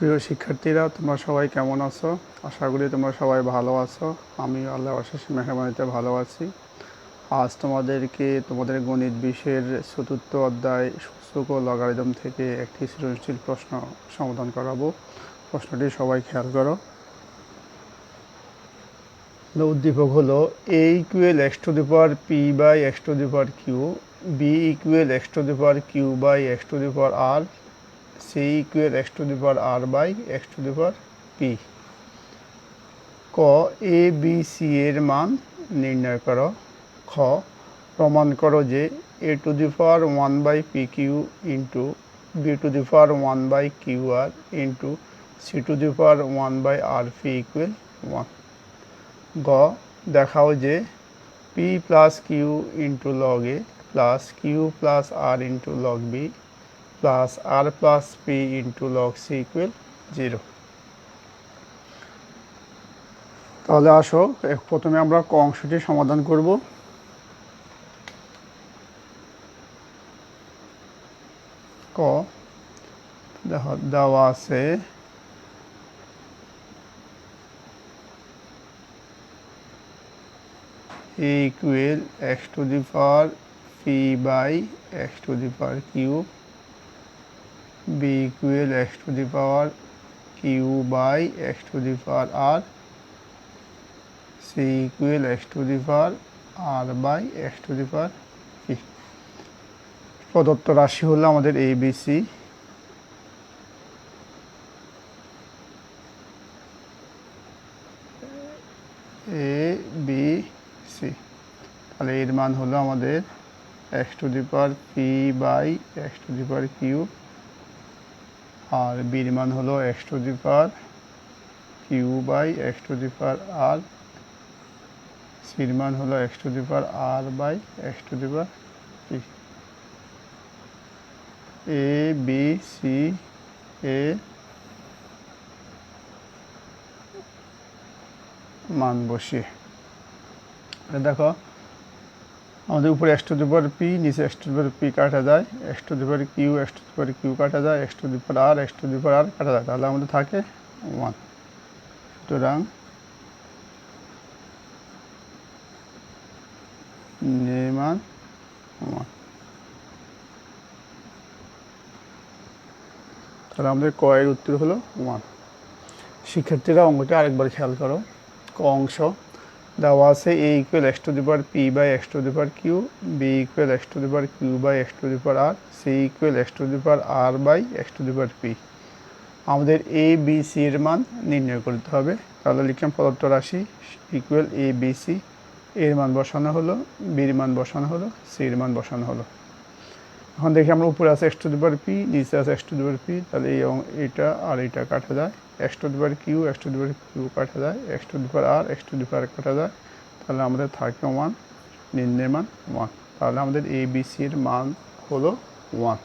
প্রিয় শিক্ষার্থীরা, তোমরা সবাই কেমন আছো? আশা করি তোমরা সবাই ভালো আছো। আমি আল্লাহর অশেষ মেহরবানিতে ভালো আছি। আজ তোমাদেরকে তোমাদের গণিত বিষয়ের চতুর্থ অধ্যায় সূচক ও লগারিদম থেকে একটি সৃজনশীল প্রশ্ন সমাধান করাবো। প্রশ্নটি সবাই খেয়াল করো। উদ্দীপক হলো a equal x to the power p by x to the power q, b equal x to the power q by x to the power r, c equal x to the power r by x to the power p। ক এ b C এর মান নির্ণয় করো। খ প্রমাণ করো যে a to the power 1 by p q into b to the power 1 by q r into c to the power 1 by r p equal 1। গ দেখাও যে p plus q into log a plus q plus r into log b plus r plus p into log c equal 0। তাহলে আসো প্রথমে আমরা ক অংশটি সমাধান করব। ক দেখো দেওয়া আছে a equal x to the power p by x to the power q, b equal x to the power q by x to the power r, c equal x to the power r by x to the power p. প্রদত্ত রাশি হলো আমাদের a b c. A b c, তাহলে এর মান হলো আমাদের x to the power p by x to the power q, আর বির মান হলো x to the power q by x to the power r, সির মান হলো x to the power r by x to the power p. A b c এ মান বসিয়ে দেখো আমাদের উপরে x to the power p, নিচে x to the power p কাটা যায়, x to the power q x to the power q কাটা যায়, x to the power r x to the power আর কাটা যায়, তাহলে আমাদের থাকে 1। সুতরাং মান 1। তাহলে আমাদের ক এর উত্তর হলো 1। শিক্ষার্থীরা অঙ্কটা আরেকবার খেয়াল করো। ক অংশ দেওয়া আছে a equal x to the power p by x to the power q, b equal x to the power q by x to the power r, c equal x to the power r by x to the power p. আমাদের a b C এর মান নির্ণয় করতে হবে। তাহলে লিখলাম প্রদত্ত রাশি ইকুয়াল এ বি সি, এর মান বসানো হলো, বির মান বসানো হলো, সির মান বসানো হলো। এখন দেখি আমরা উপরে আছে x to the power p, নিচে আছে x to the power p, তাহলে এইটা আর এইটা কাটা যায়, x to the power q x to the power q কাটা যায়, x to the power r x to the power কাটা যায়, তাহলে আমাদের থাকে 1, নির্ণয় মান 1। তাহলে আমাদের এ বি সি এর মান হলো 1।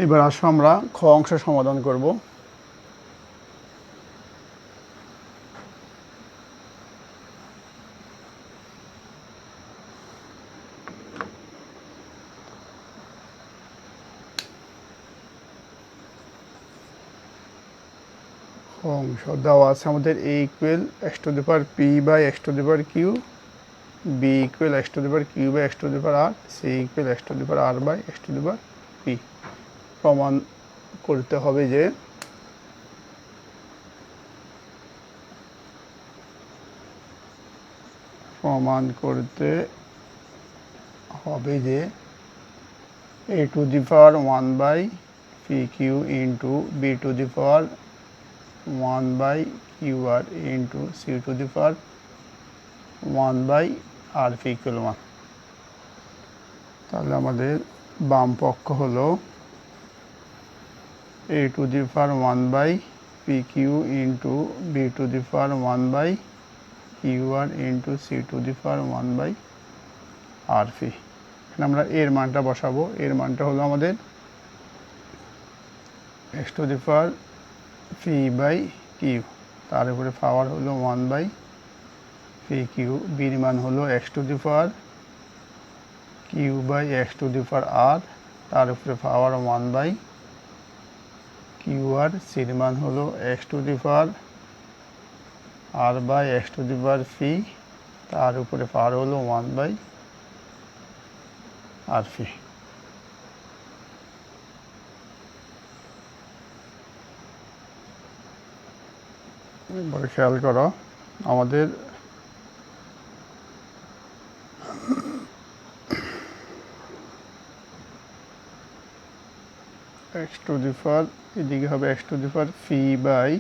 এবার আসো আমরা খ অংশ সমাধান করব। অংশ দেওয়া আছে আমাদের a equal x to the power p by x to the power q, b equal x to the power q by x to the power r, c equal x to the power r by x to the power p. প্রমাণ করতে হবে যে a to the power 1 by p q into b to the power 1 by q r into c to the power 1 by r p equal 1। তাহলে আমাদের বাম পক্ষ হলো a to the power 1 by p q into b to the power 1 by q r into c to the power 1 by r p. এখানে আমরা এর মানটা বসাবো। এর মানটা হলো আমাদের x to the power p by q, তার উপরে পাওয়ার হলো 1 বাই পি কিউ, বির মান হলো x to the power q by x to the power r, তার উপরে পাওয়ার 1 বাই কিউ আর, সির মান হলো x to the power r by x to the power p, তার উপরে পাওয়ার হলো 1 বাই আর ফি। এবার খেয়াল করো আমাদের এক্স টু দি পাওয়ার এদিকে হবে x to the power p by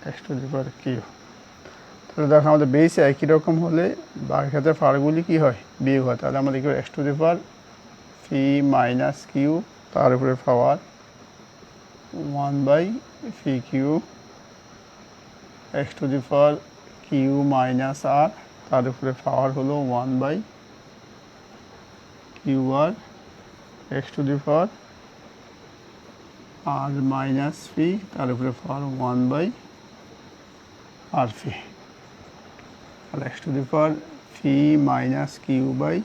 x to the power q. তাহলে দেখো আমাদের বেস একই রকম হলে বাকি ক্ষেত্রে পাওয়ারগুলি কী হয়, বিয়োগ হয়। তাহলে আমাদের কি x to the power p minus q, তার উপরে power 1 by p q, x to the power q minus r, তার উপরে পাওয়ার হলো 1 by q r, x to the power r minus p, তার উপরে পাওয়ার 1 বাই আর ফি। তাহলে x to the power p minus q by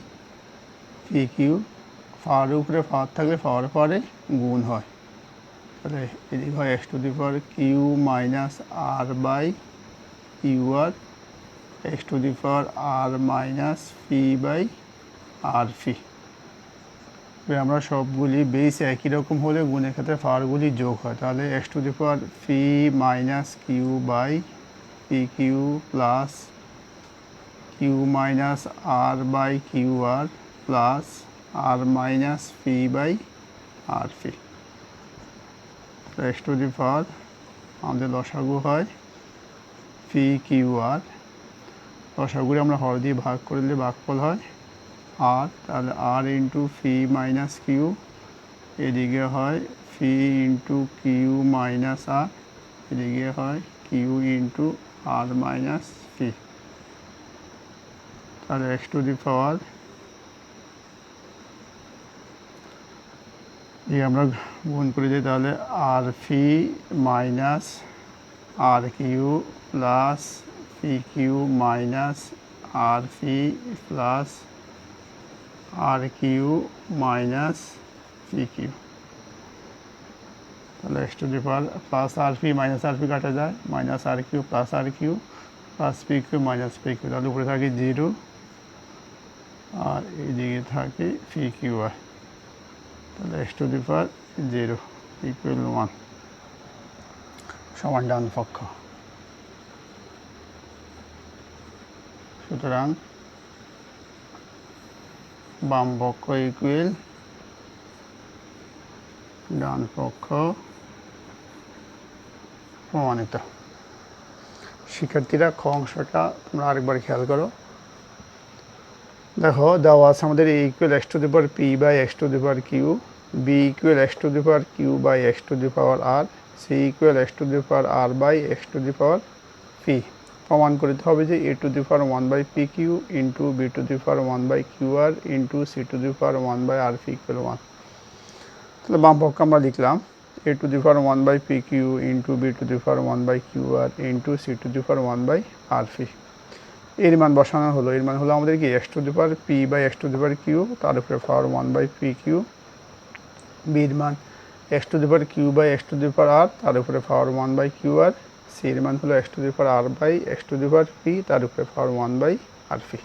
p q, পাওয়ারের উপরে পাওয়ার থাকলে পাওয়ার পরে গুণ হয়। তাহলে এদিকে হয় x to the power q minus r by q r, x to the power r minus p by r p. আমরা সবগুলি বেস একই রকম হলে গুণের ক্ষেত্রে পাওয়ারগুলি যোগ হয়। তাহলে x to the power p minus q by p q plus q minus r by q r plus r minus p by r p. X to the power আমাদের লসাগু হয় পি কিউ আর, লসাগুলি আমরা হর দিয়ে ভাগ করে দিলে ভাগফল হয় আর, তাহলে আর ইন্টু ফি মাইনাস কিউ, এদিকে হয় ফি ইন্টু কিউ মাইনাস আর, এদিকে হয় কিউ ইন্টু আর মাইনাস ফি। তাহলে এক্স টু দি পাওয়ার এই আমরা গুণ করে দিই, তাহলে r p minus r q plus p q minus r p plus r q minus p q. তাহলে x to the power plus r p minus r p কাটা যায়, minus r q plus r q plus p q minus p q, তাহলে উপরে থাকে 0 আর এইদিকে থাকে P Q R. তাহলে x to the power 0 equal 1 সমান ডান পক্ষ। সুতরাং বাম পক্ষ ইকুয়াল ডান পক্ষ প্রমাণিত। শিক্ষার্থীরা খ অংশটা তোমরা আরেকবার খেয়াল করো। দেখো দেওয়া আছে আমাদের a equal x to the power p by x to the power q, b equal x to the power q by x to the power r, c equal x to the power r by x to the power p. প্রমাণ করতে হবে যে a to the power 1 by p q into b to the power 1 by q r into c to the power 1 by r p equal 1। তাহলে বাম পক্ষে আমরা লিখলাম a to the power 1 by p q into b to the power 1 by q r into c to the power 1 by r p. এর মান বসানো হলো, এর মান হলো আমাদের কি x to the power p by x to the power q, তার উপরে পাওয়ার 1 বাই পি কিউ, বির মান x to the power q by x to the power r, তার উপরে power 1 by q r, c এর মান হলো x to the power r by x to the power p, তার উপরে power 1 by r p.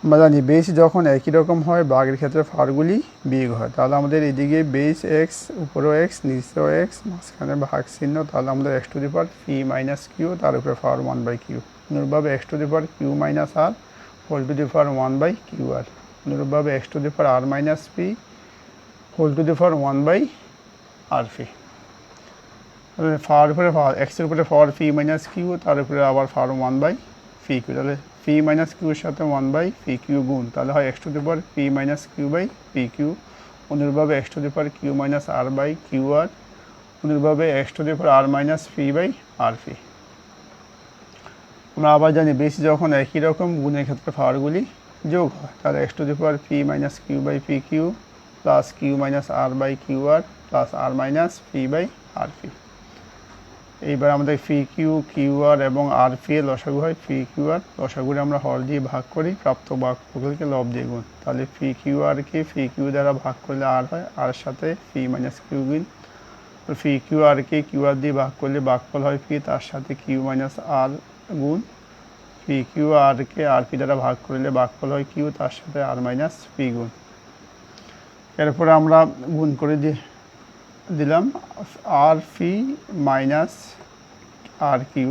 আমরা জানি base যখন একই রকম হয় ভাগের ক্ষেত্রে পাওয়ারগুলি বিয়োগ হয়। তাহলে আমাদের এদিকে বেস এক্স, উপরেও এক্স, নিচেও এক্স, মাঝখানে ভাগ চিহ্ন, তাহলে আমাদের x to the power p minus q, তার উপরে পাওয়ার 1 বাই কিউ। অনুরূপভাবে x to the power q minus r whole to the power 1 by q r. অনুরূপভাবে x to the power r minus p whole to the power 1 by r p. Power উপরে power এক্সের উপরে power p minus q, তার উপরে আবার power 1 by p q. তাহলে p minus কিউর সাথে 1 বাই পি কিউ গুণ, তাহলে হয় x to the power p minus q by p q. অনুরূপভাবে x to the power q minus r by q r. অনুরূপভাবে x to the power r minus p by r p. আমরা আবার জানি base যখন একই রকম গুণের ক্ষেত্রে পাওয়ারগুলি যোগ হয়, তাহলে x to the power p minus q by p q plus q minus r by q r plus r minus p by r p. এইবার আমাদের পি কিউ কিউ আর এবং আর পি এর লসাগু হয় পি কিউ আর, লসাগুরে আমরা হর দিয়ে ভাগ করি, প্রাপ্ত ভাগফলকে লব দিয়ে গুণ, তাহলে P Q R K P Q দ্বারা ভাগ করলে আর হয়, আর সাথে পি মাইনাস কিউ গুণ, পি কিউ আর কে কিউ আর দিয়ে ভাগ করলে ভাগফল হয় পি, তার সাথে কিউ মাইনাস আর গুণ, পি কিউ আর কে আর পি দ্বারা ভাগ করলে ভাগফল হয় কিউ, তার সাথে আর মাইনাস পি গুণ। এরপরে আমরা গুণ করে দিলাম আর p minus r Q,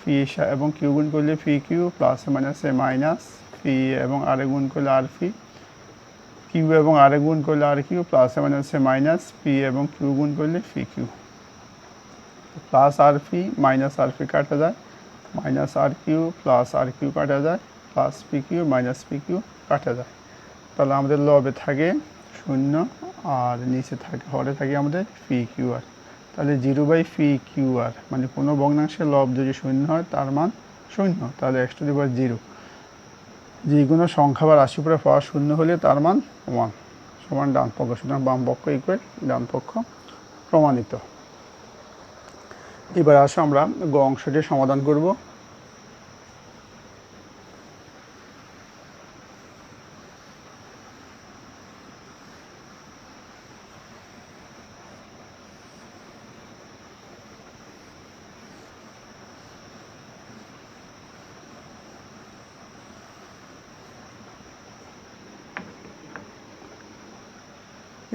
P এবং কিউ গুণ করলে পি কিউ প্লাস মাইনাসে মাইনাস পি এবং আর গুণ করলে আর পি, কিউ এবং আর গুণ করলে আর কিউ প্লাস মাইনাসে মাইনাস পি এবং কিউ গুণ করলে p q, plus r p minus r p কাটা যায়, minus r q plus r q কাটা যায়, plus p q minus p q কাটা যায়। তাহলে আমাদের লবে থাকে 0 আর নিচে থাকে হরে থাকে আমাদের পি কিউ আর, তাহলে 0/পি কিউ আর মানে কোনো ভগ্নাংশের লব যদি 0 হয় তার মান 0, তাহলে x⁴0 যে কোনো সংখ্যা বা রাশি উপরে পাওয়া 0 হলে তার মান 1 সমান ডান পক্ষ, সুতরাং বাম পক্ষ ইকুয়াল ডান পক্ষ প্রমাণিত। এবার আসো আমরা গ অংশটি সমাধান করব।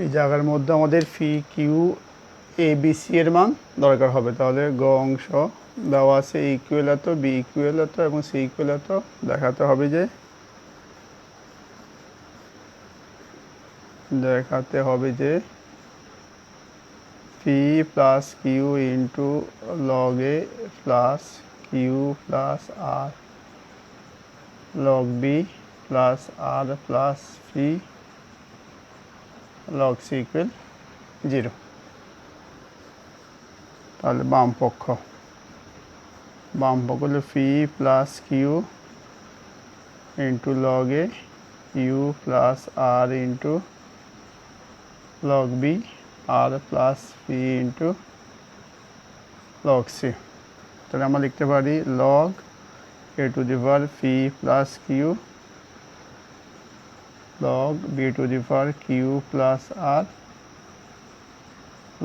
এই জায়গার মধ্যে আমাদের পি কিউ এ বি সি এর মান দরকার হবে, তাহলে গ অংশ দেওয়া আছে ইকুয়াল এত, বি ইকুয়াল এত এবং সি ইকুয়াল এত, দেখাতে হবে যে p plus q into log a plus q plus r log b plus r plus p log c equal 0। তাহলে বাম পক্ষ হলো p plus q into log a u plus r into log b r plus p into log c. তাহলে আমরা লিখতে পারি log a to the power p plus q log b to the power q plus r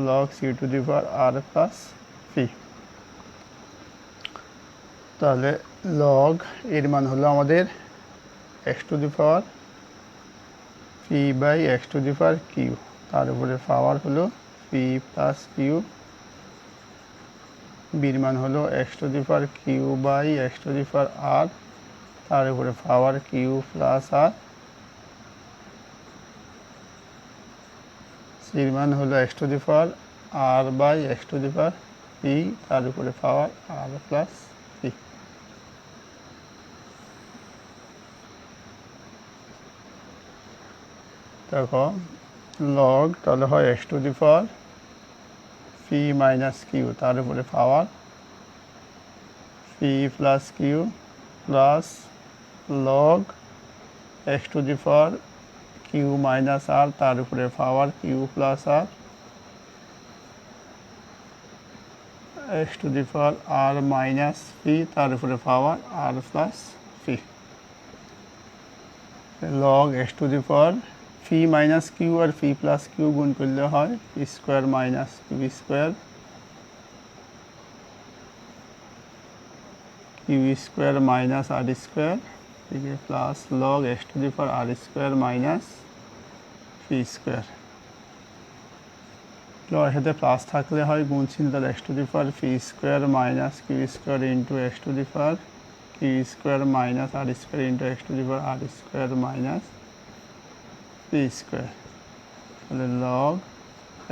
log c to the power r plus p. তাহলে log এর মান হলো আমাদের x to the power p by x to the power q, তার উপরে power হলো p plus Q, বির মান হলো x to the power q by x to the power r, তার উপরে পাওয়ার কিউ প্লাস আর, সির মান হলো x to the power r by x to the power p, তার উপরে পাওয়ার আর প্লাস পি। দেখো লগ তাহলে হয় x to the power p minus q, তার উপরে power p plus q plus log x to the power q minus r, তার উপরে power q plus r x to the power r minus p, তার উপরে power r plus p. Log x to the power p minus q আর p plus q গুণ করলে হয় p square minus q square, q square minus r square plus log x to the power r square minus p square. লগের সাথে plus থাকলে হয় গুণ চিহ্ন, তাহলে x to the power p square minus q square into x to the power q square minus r square into x to the power r square minus p square. তাহলে log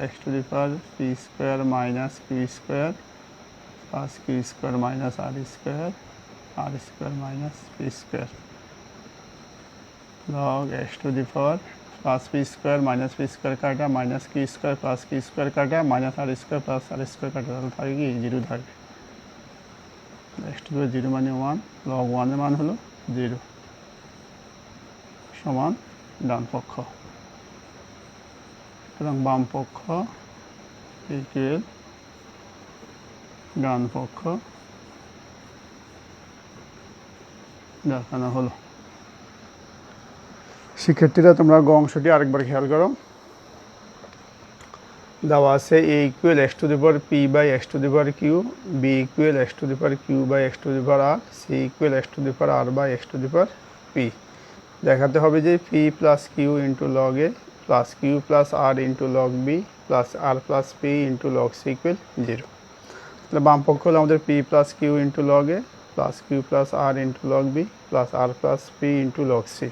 x to the power p square minus q square plus q square minus r square minus p square log x to the power plus p square minus p square কাটা minus q square plus q square কাটা minus r square plus r square কাটা, তাহলে থাকে কি 0 থাকে। X to the power 0 মানে 1, log 1 এর মান হলো 0 সমান ডান পক্ষ, এবং বাম পক্ষ ইকুয়াল ডান পক্ষ দেখানো হলো। শিক্ষার্থীরা তোমরা গ অংশটি আরেকবার খেয়াল করো। দেওয়া আছে a equal x to the power p by x to the power q, b equal x to the power q by x to the power r, c equal x to the power r by x to the power p. দেখাতে হবে যে p plus q into log a plus q plus r into log b plus r plus p into log c equal 0। তাহলে বাম পক্ষ হলো আমাদের p plus q into log a plus q plus r into log b plus r plus p into log c.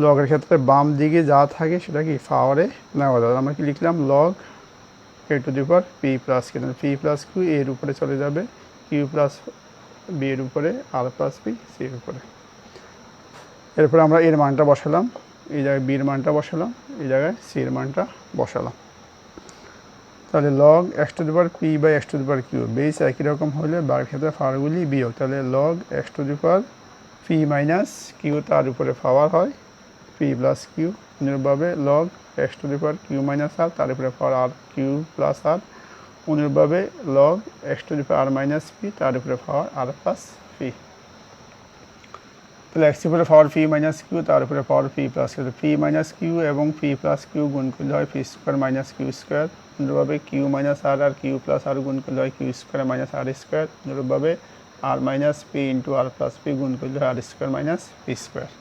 লগের ক্ষেত্রে বাম দিকে যা থাকে সেটা কি পাওয়ারে নেওয়া যাবে। আমরা কি লিখলাম log a to the power p plus q, p plus q এর উপরে চলে যাবে, কিউ প্লাস বি এর উপরে, আর প্লাস পি সি এর উপরে। এরপরে আমরা এর মানটা বসালাম, এই জায়গায় বির মানটা বসালাম, এই জায়গায় সি এর মানটা বসালাম। তাহলে log x to the power p by x to the power q, base একই রকম হলে বারের ক্ষেত্রে পাওয়ারগুলি বিয়োগ। তাহলে log x to the power p minus q তার উপরে পাওয়ার হয় পি প্লাস কিউ, অনুরূপভাবে log x to the power q minus r তার উপরে power r q plus r, অনুরূপভাবে log x to the power r minus p তার উপরে power r plus p. তাহলে এক্স উপরে পাওয়ার পি মাইনাস কিউ তার উপরে power p plus q, p minus q এবং পি প্লাস কিউ গুণ করলে হয় p square minus q square, অনুরূপভাবে কিউ মাইনাস আর আর কিউ প্লাস আর গুণ করলে হয় q square minus r square, অনুরূপভাবে r minus p into r plus p গুণ করলে হয় r square minus p square.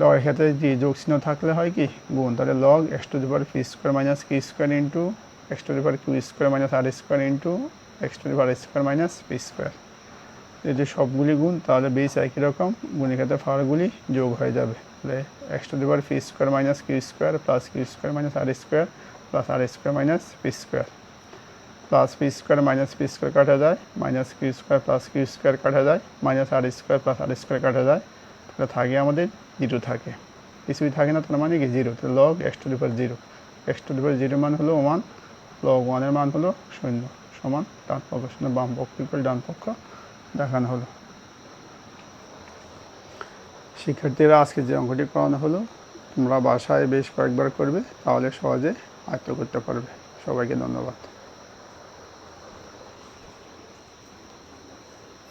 লগের ক্ষেত্রে যে যোগ চিহ্ন থাকলে হয় কি গুণ। তাহলে log x to the power p square minus q square into x to the power q square minus r square into x to the power square minus p square. এই যে সবগুলি গুণ, তাহলে বেস একই রকম, গুণের ক্ষেত্রে পাওয়ারগুলি যোগ হয়ে যাবে। তাহলে x to the power p square minus q square plus q square minus r square plus r square minus p square, plus p square minus p square কাটা যায়, minus q square plus q square কাটা যায়, minus r square plus r square কাটা যায়। তাহলে থাকে আমাদের 0 থাকে, কিছুই থাকে না, তার মানে কি 0। তাহলে log x to the power 0, x to the power 0 মান হলো 1, লগ 1 এর মান হলো 0, সমান ডান পক্ষ 0 বাম পক্ষ ইকুয়াল ডান পক্ষ দেখানো হলো। শিক্ষার্থীরা আজকে যে অঙ্কটি করানো হলো তোমরা বাসায় বেশ কয়েকবার করবে, তাহলে সহজে আয়ত্ত করতে পারবে। সবাইকে ধন্যবাদ।